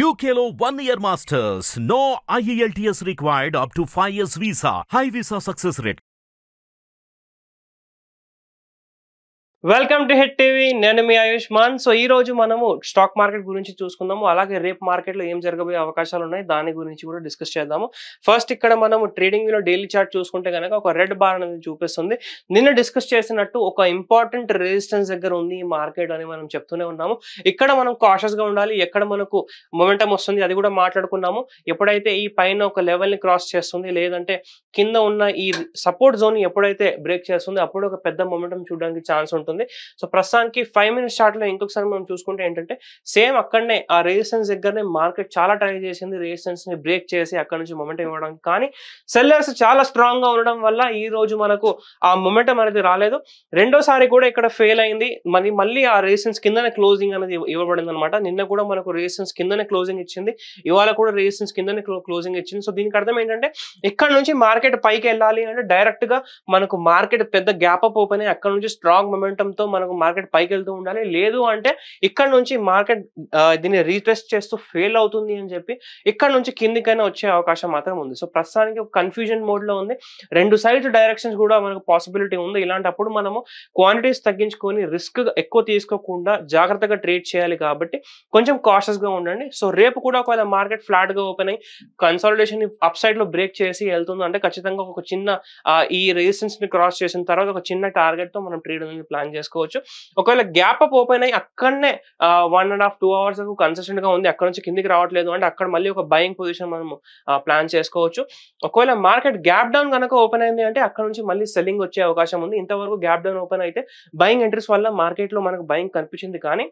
UKLO 1 year masters. No IELTS required up to 5 years visa. High visa success rate. Welcome to hit TV. నేను మీ Ayushman. So ఈ రోజు మనము stock market గురించి చూసుకుందాము, అలాగే రేపు మార్కెట్లో ఏం జరగబోయే అవకాశాలు ఉన్నాయి దాని గురించి కూడా డిస్కస్ చేద్దాము. ఫస్ట్ ఇక్కడ మనము ట్రేడింగ్ లో డైలీ చార్ట్ చూసుకుంటే కనుక ఒక రెడ్ బార్ అనేది చూపిస్తుంది. నిన్న డిస్కస్ చేసినట్టు ఒక ఇంపార్టెంట్ రెసిస్టెన్స్ దగ్గర ఉంది ఈ మార్కెట్ అని మనం చెప్తూనే ఉన్నాము. ఇక్కడ మనం కాషస్ గా ఉండాలి, ఎక్కడ మనకు మొమెంటం వస్తుంది అది కూడా మాట్లాడుకున్నాము. ఎప్పుడైతే ఈ పైన ఒక లెవెల్ ని క్రాస్ చేస్తుంది, లేదంటే కింద ఉన్న ఈ సపోర్ట్ జోన్ ఎప్పుడైతే బ్రేక్ చేస్తుంది అప్పుడు ఒక పెద్ద మొమెంటం చూడడానికి ఛాన్స్ ఉంటుంది. సో ప్రస్తుతానికి 5 మినిట్స్ చార్ట్ లో ఇంకొకసారి మనం చూసుకుంటే ఏంటంటే సేమ్ అక్కడనే ఆ రెసిస్టెన్స్ దగ్గరనే మార్కెట్ చాలా ట్రై చేసింది, రెసిస్టెన్స్ ని బ్రేక్ చేసి అక్కడ నుంచి మొమెంటం ఇవ్వడానికి. కానీ సెల్లర్స్ చాలా స్ట్రాంగ్ గా ఉండడం వల్ల ఈ రోజు మనకు ఆ మొమెంటం అనేది రాలేదు. రెండోసారి కూడా ఇక్కడ ఫెయిల్ అయింది. మళ్ళీ ఆ రెసిస్టెన్స్ కిందనే క్లోజింగ్ అనేది ఇవ్వబడింది అనమాట. నిన్న కూడా మనకు రెసిస్టెన్స్ కిందనే క్లోజింగ్ ఇచ్చింది, ఇవాళ కూడా రెసిస్టెన్స్ కిందనే క్లోజింగ్ ఇచ్చింది. సో దీనికి అర్థం ఏంటంటే ఇక్కడ నుంచి మార్కెట్ పైకి వెళ్ళాలి అంటే డైరెక్ట్ గా మనకు మార్కెట్ పెద్ద గ్యాప్ అప్ ఓపెన్ అయ్యి అక్కడ నుంచి స్ట్రాంగ్ మొమెంటం తో మనకు మార్కెట్ పైకి వెళ్తూ ఉండాలి. లేదు అంటే ఇక్కడ నుంచి మార్కెట్ దీన్ని రీటెస్ట్ చేస్తూ ఫెయిల్ అవుతుంది అని చెప్పి ఇక్కడ నుంచి కిందికైనా వచ్చే అవకాశం మాత్రం ఉంది. సో ప్రస్తుతానికి ఒక కన్ఫ్యూజన్ మోడ్ లో ఉంది. రెండు సైడ్స్ డైరెక్షన్స్ కూడా మనకు పాసిబిలిటీ ఉంది. ఇలాంటప్పుడు మనము క్వాంటిటీస్ తగ్గించుకొని రిస్క్ ఎక్కువ తీసుకోకుండా జాగ్రత్తగా ట్రేడ్ చేయాలి కాబట్టి కొంచెం కాషస్ గా ఉండండి. సో రేపు కూడా ఒకవేళ మార్కెట్ ఫ్లాట్ గా ఓపెన్ అయ్యి కన్సాలిడేషన్ అప్ సైడ్ లో బ్రేక్ చేసి వెళ్తుంది అంటే ఖచ్చితంగా ఒక చిన్న ఈ రెసిస్టెన్స్ ని క్రాస్ చేసిన తర్వాత ఒక చిన్న టార్గెట్ తో మనం ట్రేడ్ అనేది ప్లాన్ చేసుకోవచ్చు. ఒకవేళ గ్యాప్ అప్ ఓపెన్ అయ్యి అక్కడనే 1.5-2 అవర్స్ కన్సిస్టెంట్ గా ఉంది, అక్కడ నుంచి కిందికి రావట్లేదు అంటే అక్కడ మళ్ళీ ఒక బయింగ్ పొజిషన్ మనం ప్లాన్ చేసుకోవచ్చు. ఒకవేళ మార్కెట్ గ్యాప్ డౌన్ కనుక ఓపెన్ అయింది అంటే అక్కడ నుంచి మళ్ళీ సెల్లింగ్ వచ్చే అవకాశం ఉంది. ఇంతవరకు గ్యాప్ డౌన్ ఓపెన్ అయితే బయింగ్ ఎంట్రీస్ వల్ల మార్కెట్ లో మనకు బయింగ్ కనిపించింది, కానీ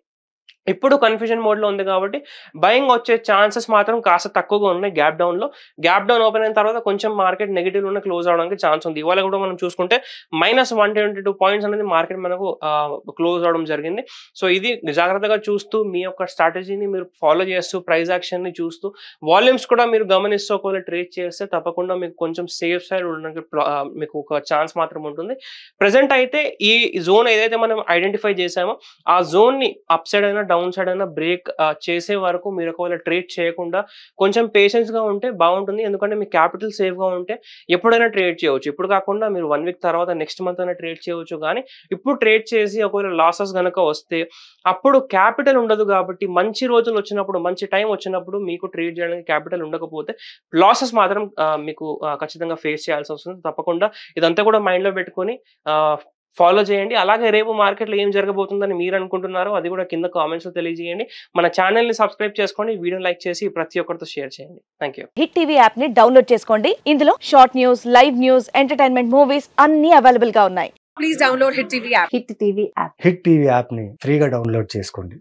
ఇప్పుడు కన్ఫ్యూజన్ మోడ్ లో ఉంది కాబట్టి బయింగ్ వచ్చే ఛాన్సెస్ మాత్రం కాస్త తక్కువగా ఉన్నాయి. గ్యాప్ డౌన్ లో గ్యాప్ డౌన్ ఓపెన్ అయిన తర్వాత కొంచెం మార్కెట్ నెగిటివ్ లోనే క్లోజ్ అవడానికి ఛాన్స్ ఉంది. ఇవాళ కూడా మనం చూసుకుంటే -122 పాయింట్స్ అనేది మార్కెట్ మనకు క్లోజ్ అవడం జరిగింది. సో ఇది జాగ్రత్తగా చూస్తూ మీ యొక్క స్ట్రాటజీని మీరు ఫాలో చేస్తూ ప్రైస్ యాక్షన్ ని చూస్తూ వాల్యూమ్స్ కూడా మీరు గమనిస్తూ ఒకవేళ ట్రేడ్ చేస్తే తప్పకుండా మీకు కొంచెం సేఫ్ సైడ్ ఉండడానికి మీకు ఒక ఛాన్స్ మాత్రం ఉంటుంది. ప్రెసెంట్ అయితే ఈ జోన్ ఏదైతే మనం ఐడెంటిఫై చేసామో ఆ జోన్ ని అప్ సైడ్ అయినా డౌన్ సైడ్ అయినా బ్రేక్ చేసే వరకు మీరు ఒకవేళ ట్రేడ్ చేయకుండా కొంచెం పేషెన్స్ గా ఉంటే బాగుంటుంది. ఎందుకంటే మీ క్యాపిటల్ సేఫ్ గా ఉంటే ఎప్పుడైనా ట్రేడ్ చేయవచ్చు. ఇప్పుడు కాకుండా మీరు 1 వీక్ తర్వాత నెక్స్ట్ మంత్ అయినా ట్రేడ్ చేయవచ్చు. కానీ ఇప్పుడు ట్రేడ్ చేసి ఒకవేళ లాసెస్ కనుక వస్తే అప్పుడు క్యాపిటల్ ఉండదు. కాబట్టి మంచి రోజులు వచ్చినప్పుడు మంచి టైం వచ్చినప్పుడు మీకు ట్రేడ్ చేయడానికి క్యాపిటల్ ఉండకపోతే లాసెస్ మాత్రం మీకు ఖచ్చితంగా ఫేస్ చేయాల్సి వస్తుంది. తప్పకుండా ఇదంతా కూడా మైండ్ లో పెట్టుకొని ఫాలో చేయండి. అలాగే రేపు మార్కెట్లో ఏం జరగబోతుందని మీరు అనుకుంటున్నారో అది కూడా కింద కామెంట్స్ లో తెలియజేయండి. మన ఛానల్ ని సబ్స్క్రైబ్ చేసుకోండి, వీడియో లైక్ చేసి ప్రతి ఒక్కరితో షేర్ చేయండి. Thank you. Hit TV app ని డౌన్లోడ్ చేసుకోండి. ఇందులో short news, live news, entertainment movies అన్ని అవైలబుల్ గా ఉన్నాయి. Please download Hit TV app. Hit TV app hit TV app ని ఫ్రీగా డౌన్లోడ్ చేసుకోండి.